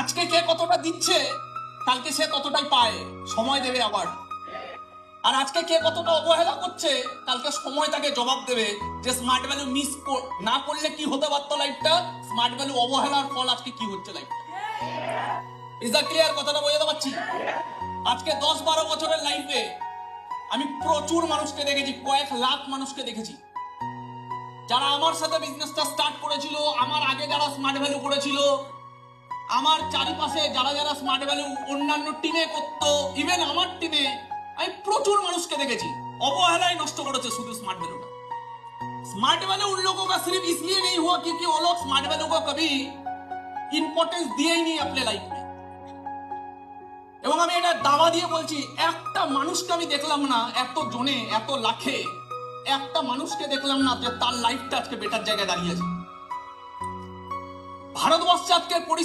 আজকে কে কতটা দিচ্ছে কালকে সে ততটাই পায়, সময় দেবে আবার। আর আজকে কে কতটা অবহেলা করছে কালকে সময় তাকে জবাব দেবে যে স্মার্ট ভ্যালু মিস না করলে কি হতে পারতো লাইফটা, স্মার্ট ভ্যালু অবহেলার ফল আজকে কি হচ্ছে লাইফটা। Is that clear? কথাটা বোঝাতে পারছি? আজকে 10-12 বছরের লাইফে আমি প্রচুর মানুষকে দেখেছি, কয়েক লাখ মানুষকে দেখেছি যারা আমার সাথে বিজনেসটা স্টার্ট করেছিল, আমার আগে যারা স্মার্ট ভ্যালু করেছিল, আমার চারিপাশে যারা যারা স্মার্ট ভ্যালু অন্যান্য টিমে করতো, ইভেন আমার টিমে আমি প্রচুর মানুষকে দেখেছি অবহেলায় নষ্ট করেছে শুধু স্मार्ट वैल्यू का। स्मार्ट वैल्यू उन लोगों का सिर्फ इसलिए नहीं हुआ क्योंकि वो लोग स्मार्ट वैल्यू को कभी इंपॉर्टेंस दिए ही नहीं अपने लाइफ में। এবং আমি এটা দাবা দিয়ে বলছি, একটা মানুষকে আমি দেখলাম না এত জনে এত লাখে, একটা মানুষকে দেখলাম না যে তার লাইফটা আজকে বেটার জায়গায় দাঁড়িয়েছে। ভারতবর্ষে আজকে